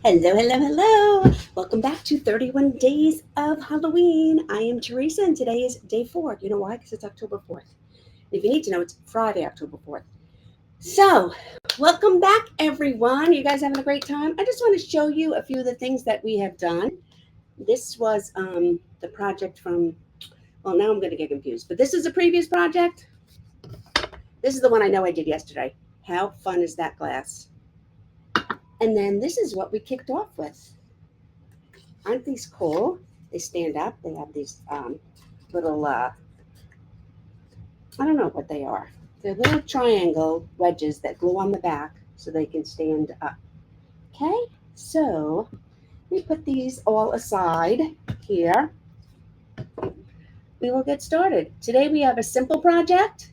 Hello, hello, hello. Welcome back to 31 Days of Halloween. I am Teresa, and today is day 4. You know why? Because it's October 4th. If you need to know, it's Friday, October 4th. So, welcome back, everyone. You guys having a great time? I just want to show you a few of the things that we have done. This was the project from, well, now I'm going to get confused, but this is a previous project. This is the one I know I did yesterday. How fun is that glass? And then this is what we kicked off with. Aren't these cool? They stand up. They have these little, I don't know what they are. They're little triangle wedges that glue on the back so they can stand up. Okay, so we put these all aside here. We will get started. Today we have a simple project.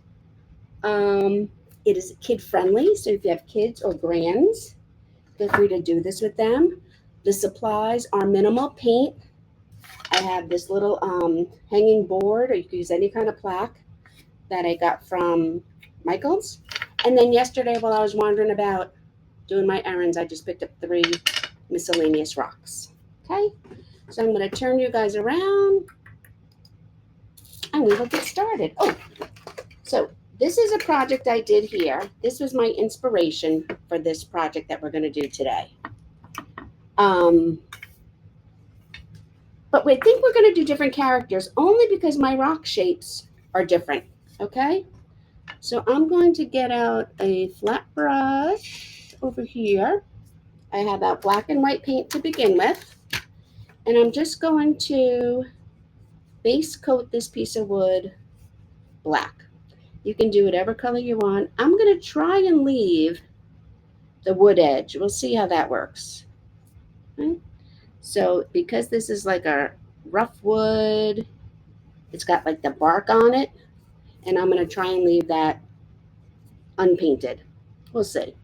It is kid friendly, so if you have kids or grands, feel free to do this with them. The supplies are minimal paint. I have this little hanging board, or you can use any kind of plaque that I got from Michael's. And then yesterday, while I was wandering about doing my errands, I just picked up 3 miscellaneous rocks. Okay, so I'm going to turn you guys around and we will get started. Oh, so this is a project I did here. This was my inspiration for this project that we're going to do today. But we think we're going to do different characters only because my rock shapes are different. Okay, so I'm going to get out a flat brush over here. I have out black and white paint to begin with, and I'm just going to base coat this piece of wood black. You can do whatever color you want. I'm going to try and leave the wood edge. We'll see how that works. Okay. So because this is like a rough wood, it's got like the bark on it, and I'm going to try and leave that unpainted. We'll see.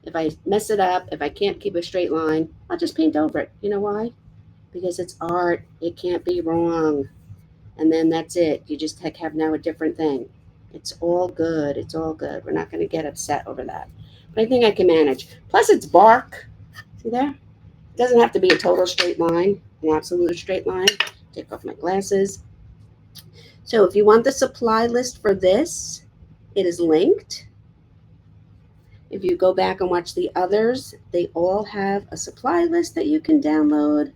If I mess it up, if I can't keep a straight line, I'll just paint over it. You know why? Because it's art. It can't be wrong. And then that's it. You just have now a different thing. It's all good. It's all good. We're not going to get upset over that. But I think I can manage. Plus, it's bark. See there? It doesn't have to be a total straight line, an absolute straight line. Take off my glasses. So if you want the supply list for this, it is linked. If you go back and watch the others, they all have a supply list that you can download.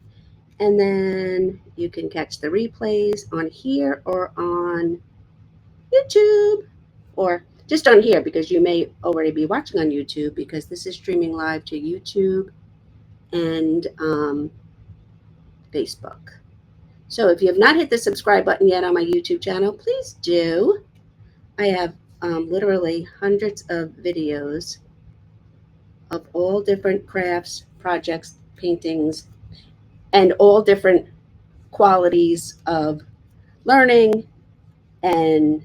And then you can catch the replays on here or on YouTube, or just on here because you may already be watching on YouTube because this is streaming live to YouTube and Facebook. So if you have not hit the subscribe button yet on my YouTube channel, please do. I have literally hundreds of videos of all different crafts, projects, paintings, and all different qualities of learning, and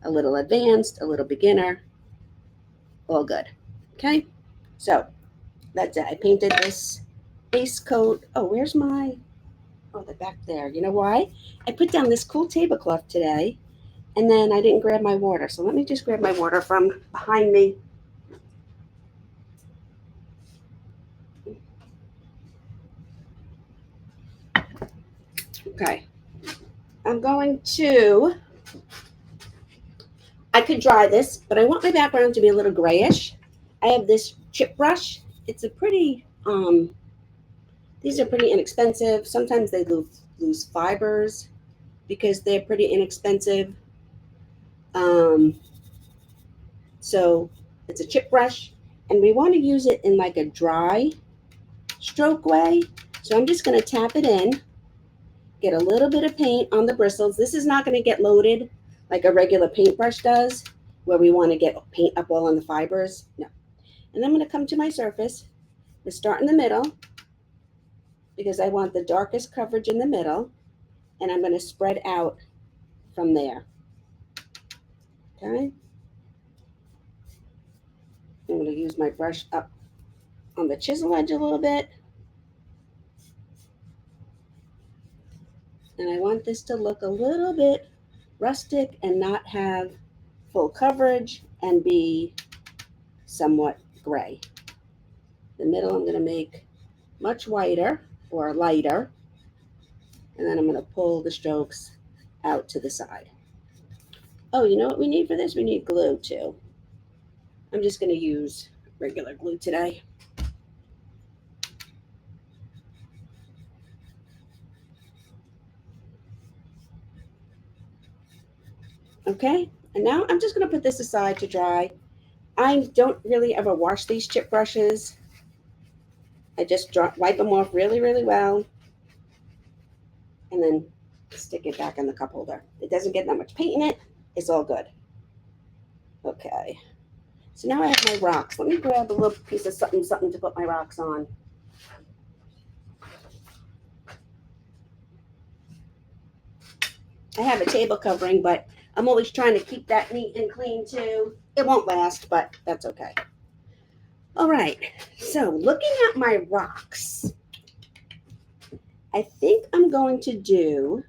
a little advanced, a little beginner, all good. Okay, so that's it. I painted this base coat. Oh, where's my, oh, they're back there. You know why? I put down this cool tablecloth today, and then I didn't grab my water. So let me just grab my water from behind me. Okay, I'm going to, I could dry this, but I want my background to be a little grayish. I have this chip brush. It's a pretty, these are pretty inexpensive. Sometimes they lose fibers because they're pretty inexpensive. So it's a chip brush, and we want to use it in like a dry stroke way. So I'm just going to tap it in, get a little bit of paint on the bristles. This is not going to get loaded like a regular paintbrush does, where we want to get paint up all on the fibers. No. And I'm going to come to my surface and start in the middle because I want the darkest coverage in the middle, and I'm going to spread out from there. Okay. I'm going to use my brush up on the chisel edge a little bit. And I want this to look a little bit rustic and not have full coverage and be somewhat gray. The middle I'm going to make much whiter or lighter. And then I'm going to pull the strokes out to the side. Oh, you know what we need for this? We need glue too. I'm just going to use regular glue today. Okay, and now I'm just going to put this aside to dry. I don't really ever wash these chip brushes. I just wipe them off really, really well and then stick it back in the cup holder. It doesn't get that much paint in it. It's all good. Okay, so now I have my rocks. Let me grab a little piece of something to put my rocks on. I have a table covering, but I'm always trying to keep that neat and clean too. It won't last, but that's okay. All right, so looking at my rocks, I think I'm going to do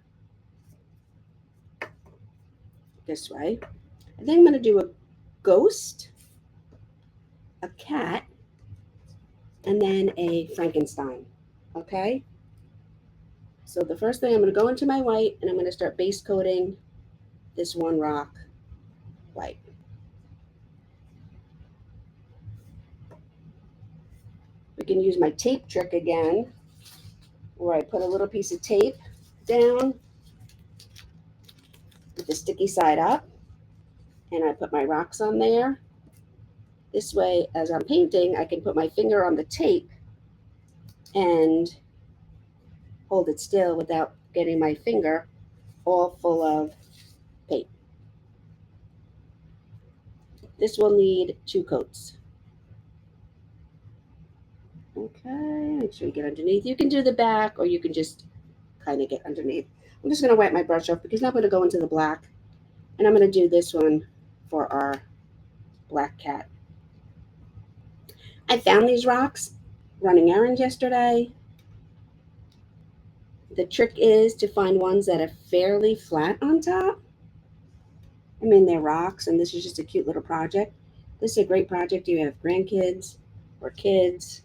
this way. I think I'm going to do a ghost, a cat, and then a Frankenstein. Okay? So the first thing, I'm going to go into my white and I'm going to start base coating this one rock white. We can use my tape trick again, where I put a little piece of tape down with the sticky side up, and I put my rocks on there. This way, as I'm painting, I can put my finger on the tape and hold it still without getting my finger all full of paint. This will need 2 coats. Okay, make sure you get underneath. You can do the back or you can just kind of get underneath. I'm just going to wipe my brush off because now I'm going to go into the black. And I'm going to do this one for our black cat. I found these rocks running errands yesterday. The trick is to find ones that are fairly flat on top. I mean, they're rocks, and this is just a cute little project. This is a great project. You have grandkids or kids.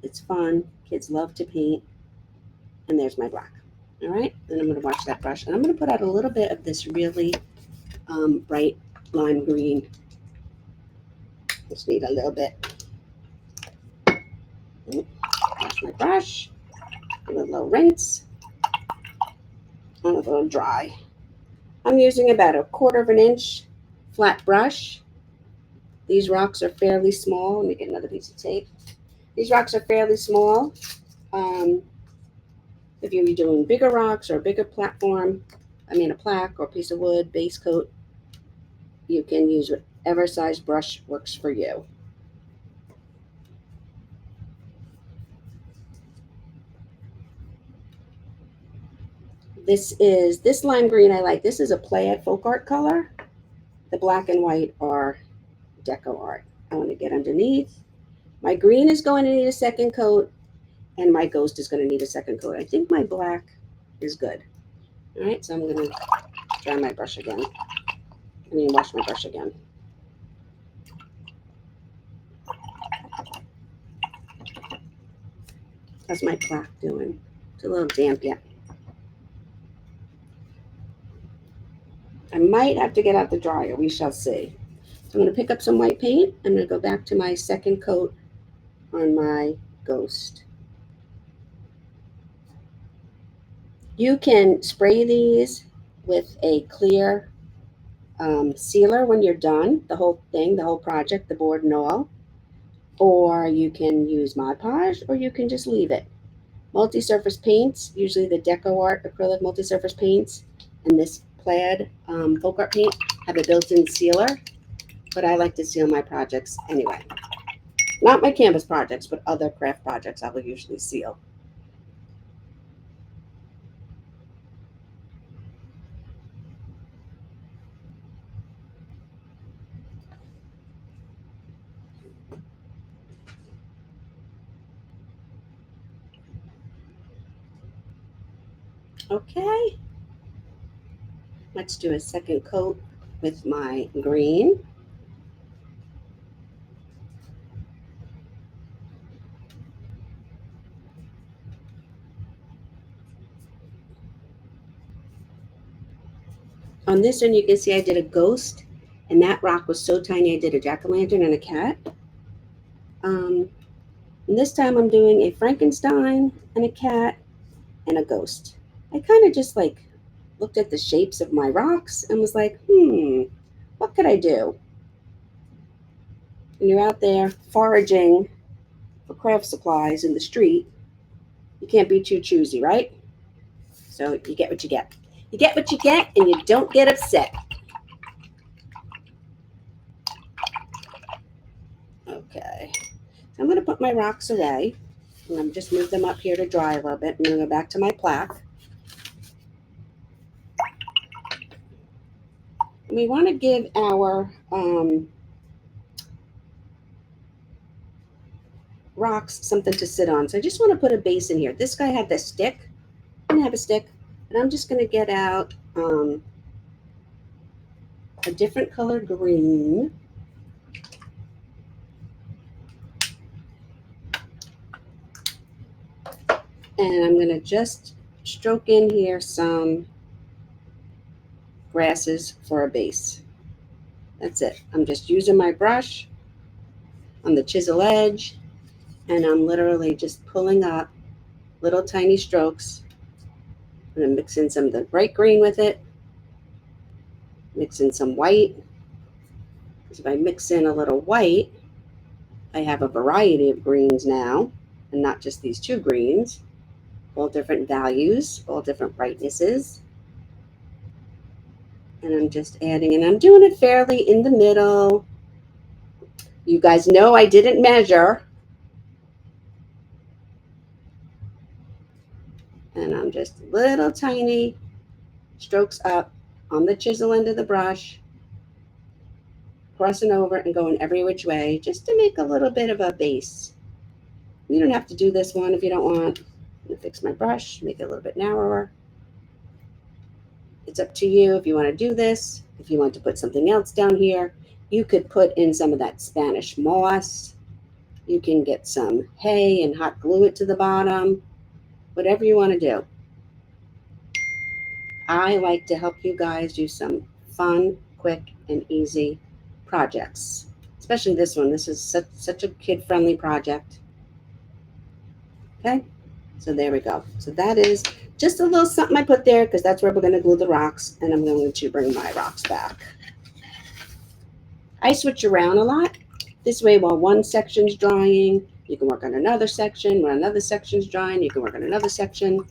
It's fun. Kids love to paint. And there's my black. All right, and I'm going to wash that brush. And I'm going to put out a little bit of this really bright lime green. Just need a little bit. Wash my brush. Give it a little rinse. And a little dry. I'm using about 1/4 of an inch flat brush. These rocks are fairly small. Let me get another piece of tape. These rocks are fairly small. If you're doing bigger rocks or a bigger platform, a plaque or piece of wood, base coat, you can use whatever size brush works for you. This lime green I like. This is a plaid folk art color. The black and white are deco art. I want to get underneath. My green is going to need a second coat, and my ghost is going to need a second coat. I think my black is good. All right, so I'm going to dry my brush again. Wash my brush again. How's my plaque doing? It's a little damp yet. I might have to get out the dryer. We shall see. So I'm going to pick up some white paint. I'm going to go back to my second coat on my ghost. You can spray these with a clear sealer when you're done, the whole thing, the whole project, the board and all. Or you can use Mod Podge, or you can just leave it. Multi-surface paints, usually the DecoArt acrylic multi-surface paints, and this plaid folk art paint have a built-in sealer, but I like to seal my projects anyway. Not my canvas projects, but other craft projects I will usually seal. Okay, let's do a second coat with my green. On this one, you can see I did a ghost, and that rock was so tiny I did a jack-o'-lantern and a cat. And this time I'm doing a Frankenstein and a cat and a ghost. I kind of just like looked at the shapes of my rocks and was like, what could I do? When you're out there foraging for craft supplies in the street, you can't be too choosy, right? So you get what you get. You get what you get, and you don't get upset. Okay. So I'm going to put my rocks away. And I'm just move them up here to dry a little bit. I'm going to go back to my plaque. We want to give our rocks something to sit on. So I just want to put a base in here. This guy had the stick. I didn't have a stick. And I'm just going to get out a different color green. And I'm going to just stroke in here some grasses for a base. That's it. I'm just using my brush on the chisel edge, and I'm literally just pulling up little tiny strokes. I'm going to mix in some of the bright green with it, mix in some white. Because if I mix in a little white, I have a variety of greens now, and not just these two greens, all different values, all different brightnesses. And I'm just adding, and I'm doing it fairly in the middle. You guys know I didn't measure. And I'm just little tiny strokes up on the chisel end of the brush, crossing over and going every which way just to make a little bit of a base. You don't have to do this one if you don't want. I'm going to fix my brush, make it a little bit narrower. It's up to you if you want to do this. If you want to put something else down here, you could put in some of that Spanish moss. You can get some hay and hot glue it to the bottom. Whatever you want to do. I like to help you guys do some fun, quick, and easy projects. Especially this one. This is such a kid-friendly project. Okay, so there we go. So that is just a little something I put there because that's where we're going to glue the rocks, and I'm going to bring my rocks back. I switch around a lot. This way, while one section's drying, you can work on another section. When another section's drying, you can work on another section,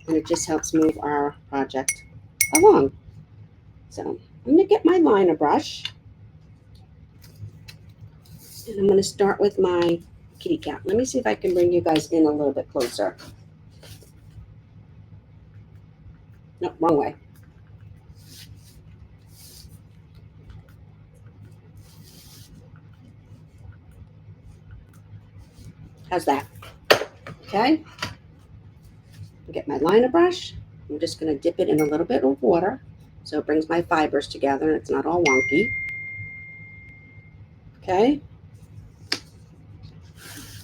and it just helps move our project along. So I'm going to get my liner brush, and I'm going to start with my kitty cat. Let me see if I can bring you guys in a little bit closer. No, wrong way. How's that? Okay. Get my liner brush. I'm just going to dip it in a little bit of water so it brings my fibers together and it's not all wonky. Okay.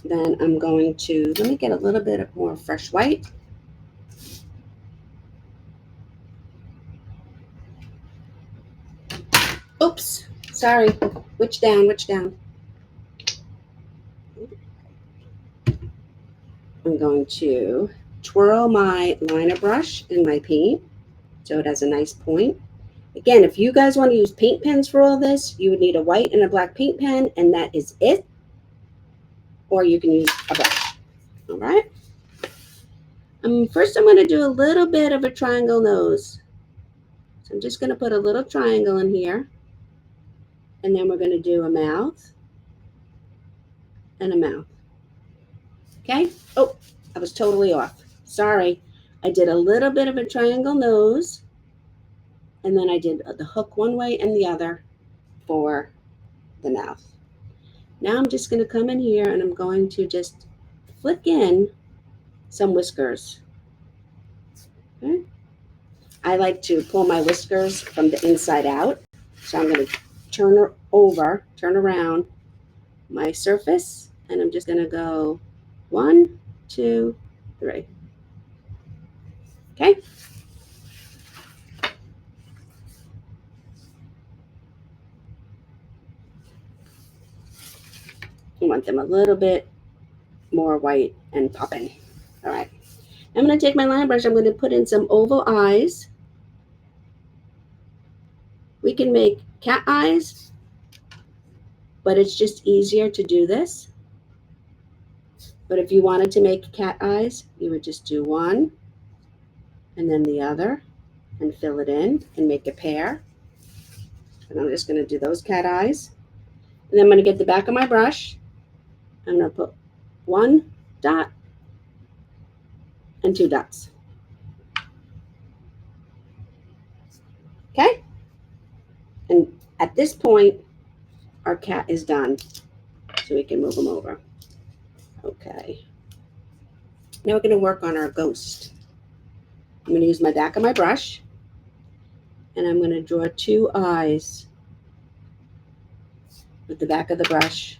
Then I'm going to, let me get a little bit of more fresh white. Oops, sorry. Which down, which down. I'm going to twirl my liner brush in my paint so it has a nice point. Again, if you guys want to use paint pens for all this, you would need a white and a black paint pen, and that is it. Or you can use a brush. All right. First, I'm going to do a little bit of a triangle nose. So I'm just going to put a little triangle in here. And then we're going to do a mouth and a mouth. Okay? Oh, I was totally off. Sorry. I did a little bit of a triangle nose. And then I did the hook one way and the other for the mouth. Now I'm just going to come in here and I'm going to just flick in some whiskers. Okay? I like to pull my whiskers from the inside out. So I'm going to turn around my surface, and I'm just going to go 1, 2, 3. Okay? I want them a little bit more white and popping. All right. I'm going to take my line brush. I'm going to put in some oval eyes. We can make cat eyes, but it's just easier to do this. But if you wanted to make cat eyes, you would just do one and then the other and fill it in and make a pair. And I'm just going to do those cat eyes. And then I'm going to get the back of my brush. I'm going to put one dot and two dots. Okay? And at this point, our cat is done. So we can move them over. Okay. Now we're going to work on our ghost. I'm going to use my back of my brush. And I'm going to draw two eyes with the back of the brush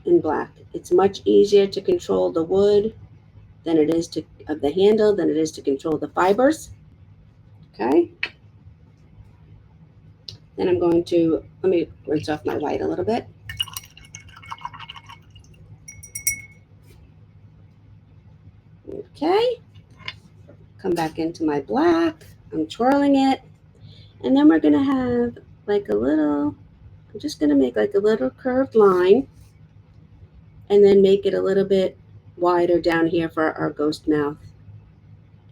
in black. It's much easier to control the wood than it is of the handle than it is to control the fibers. Okay. Then I'm going to, let me rinse off my white a little bit. Okay. Come back into my black. I'm twirling it. And then we're going to have like a little, I'm just going to make like a little curved line and then make it a little bit wider down here for our ghost mouth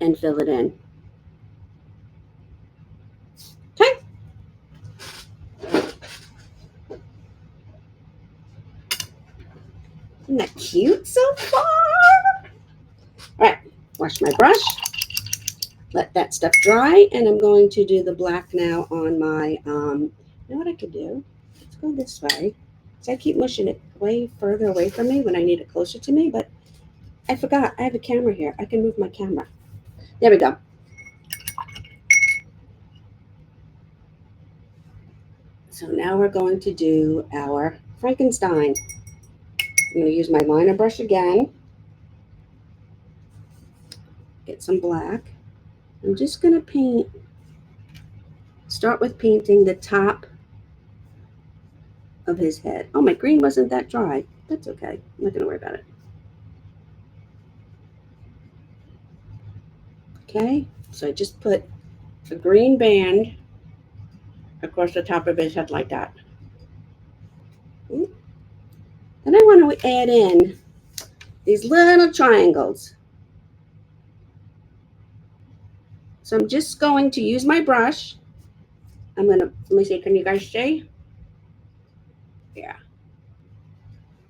and fill it in. Okay. Isn't that cute so far? All right, wash my brush. Let that stuff dry, and I'm going to do the black now on my, you know what I could do? Let's go this way. So I keep mushing it way further away from me when I need it closer to me, but I forgot I have a camera here. I can move my camera. There we go. So now we're going to do our Frankenstein. I'm going to use my liner brush again. Get some black. I'm just going to start with painting the top of his head. Oh, my green wasn't that dry. That's okay. I'm not going to worry about it. Okay, so I just put a green band across the top of his head like that. Then I want to add in these little triangles. So I'm just going to use my brush. Let me see, can you guys see? Yeah.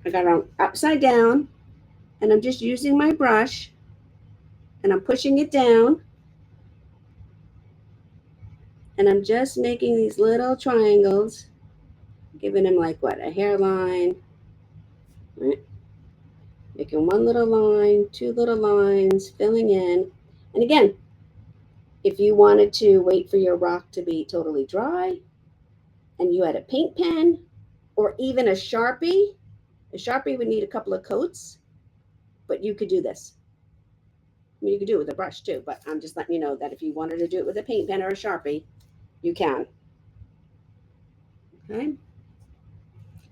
I got it upside down, and I'm just using my brush, and I'm pushing it down, and I'm just making these little triangles, giving them like what, a hairline, right? Making one little line, two little lines, filling in. And again, if you wanted to wait for your rock to be totally dry, and you had a paint pen, or even a Sharpie would need a couple of coats, but you could do this. I mean, you could do it with a brush too, but I'm just letting you know that if you wanted to do it with a paint pen or a Sharpie, you can. Okay.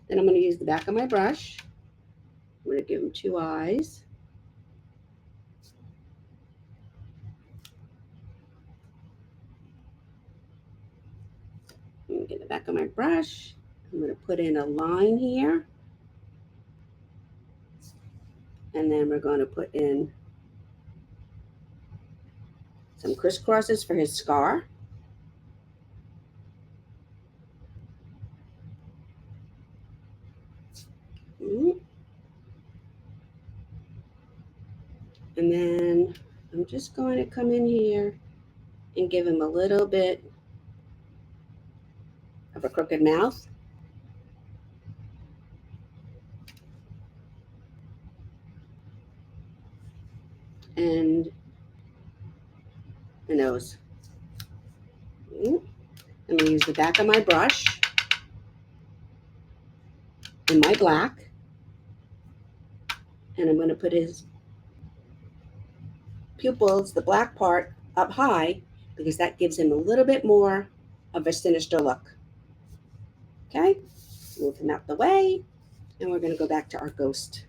Then I'm going to use the back of my brush. I'm going to give him two eyes. I'm going to get the back of my brush. I'm going to put in a line here. And then we're going to put in some crisscrosses for his scar. And then I'm just going to come in here and give him a little bit of a crooked mouth. And the nose. I'm going to use the back of my brush and my black. And I'm going to put his pupils, the black part, up high because that gives him a little bit more of a sinister look. Okay? Move him out the way. And we're going to go back to our ghost.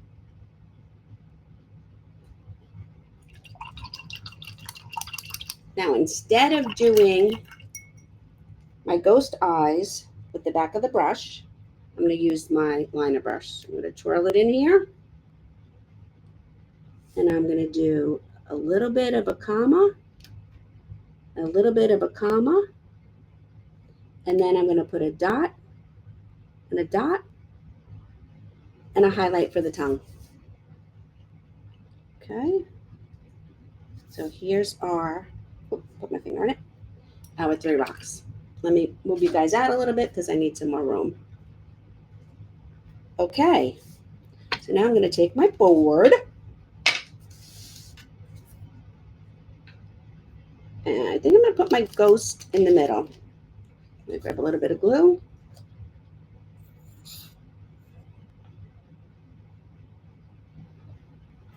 Now, instead of doing my ghost eyes with the back of the brush, I'm going to use my liner brush. I'm going to twirl it in here. And I'm going to do a little bit of a comma, a little bit of a comma, and then I'm going to put a dot and a dot and a highlight for the tongue. Okay. So here's our, put my finger on it, our 3 rocks. Let me move you guys out a little bit because I need some more room. Okay. So now I'm going to take my board and I think I'm going to put my ghost in the middle. Let me grab a little bit of glue.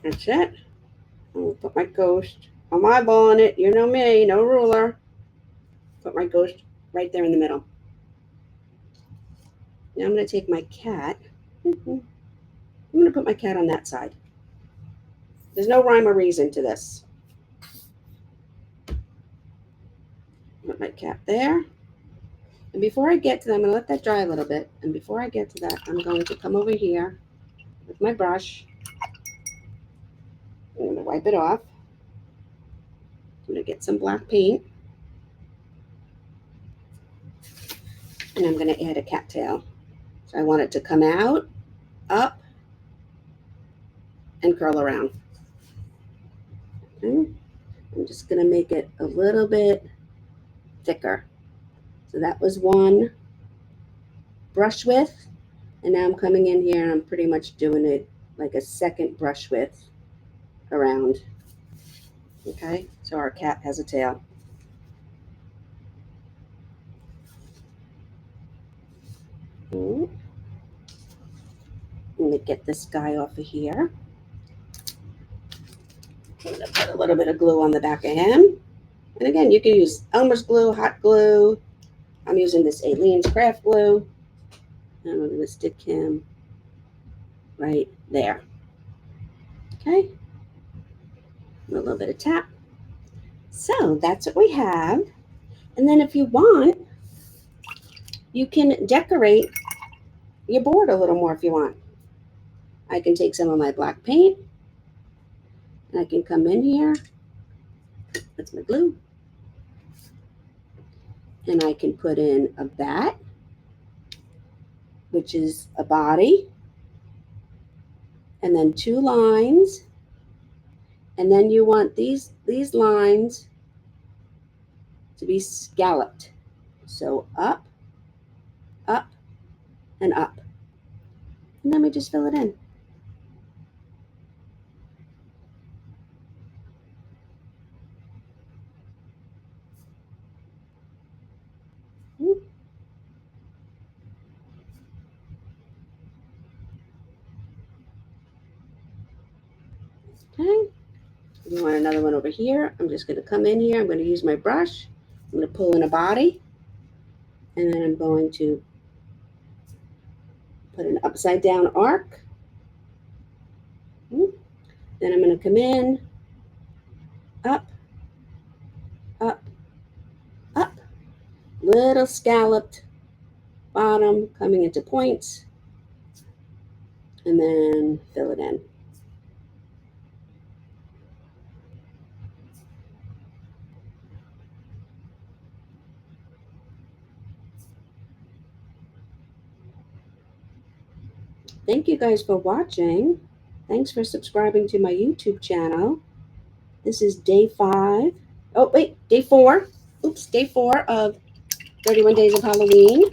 That's it. I'll put my ghost. I'm eyeballing it. You know me, no ruler. Put my ghost right there in the middle. Now I'm going to take my cat. I'm going to put my cat on that side. There's no rhyme or reason to this. Put my cat there. And before I get to that, I'm going to let that dry a little bit. And before I get to that, I'm going to come over here with my brush. I'm going to wipe it off. I'm going to get some black paint. And I'm going to add a cattail. So I want it to come out, up, and curl around. Okay. I'm just going to make it a little bit thicker. So that was one brush width. And now I'm coming in here and I'm pretty much doing it like a second brush width around. Okay, so our cat has a tail. Let me get this guy off of here. I'm going to put a little bit of glue on the back of him. And again, you can use Elmer's glue, hot glue. I'm using this Aleene's craft glue. And I'm going to stick him right there. Okay, a little bit of tap. So that's what we have. And then if you want, you can decorate your board a little more if you want. I can take some of my black paint and I can come in here. That's my glue. And I can put in a bat, which is a body, and then 2 lines. And then you want these lines to be scalloped. So up, up, and up. And then we just fill it in. Okay. You want another one over here? I'm just going to come in here. I'm going to use my brush. I'm going to pull in a body. And then I'm going to put an upside down arc. Then I'm going to come in, up, up, up. Little scalloped bottom coming into points. And then fill it in. Thank you guys for watching. Thanks for subscribing to my YouTube channel. This is day 5. Oh, wait, day 4. Oops, day 4 of 31 Days of Halloween.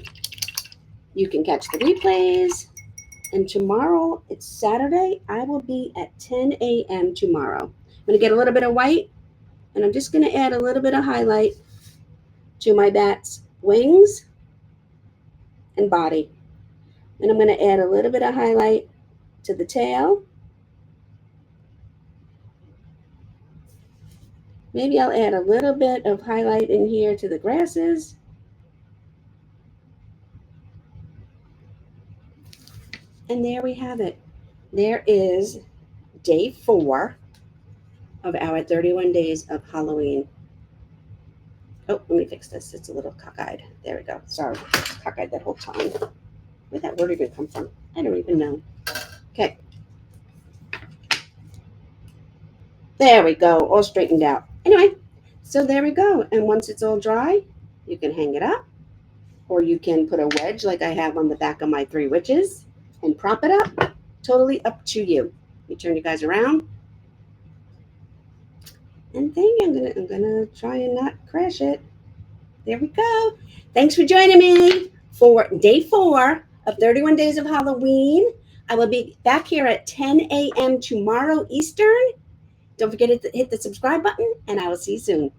You can catch the replays. And tomorrow, it's Saturday. I will be at 10 a.m. tomorrow. I'm going to get a little bit of white. And I'm just going to add a little bit of highlight to my bat's wings and body. And I'm going to add a little bit of highlight to the tail. Maybe I'll add a little bit of highlight in here to the grasses. And there we have it. There is day 4 of our 31 days of Halloween. Oh, let me fix this. It's a little cockeyed. There we go. Sorry, cockeyed that whole time. Where'd that word even come from? I don't even know. Okay. There we go. All straightened out. Anyway, so there we go. And once it's all dry, you can hang it up, or you can put a wedge like I have on the back of my 3 witches and prop it up. Totally up to you. Let me turn you guys around. And thing, I'm gonna try and not crash it. There we go. Thanks for joining me for day 4 of 31 Days of Halloween. I will be back here at 10 a.m. tomorrow Eastern. Don't forget to hit the subscribe button, and I will see you soon.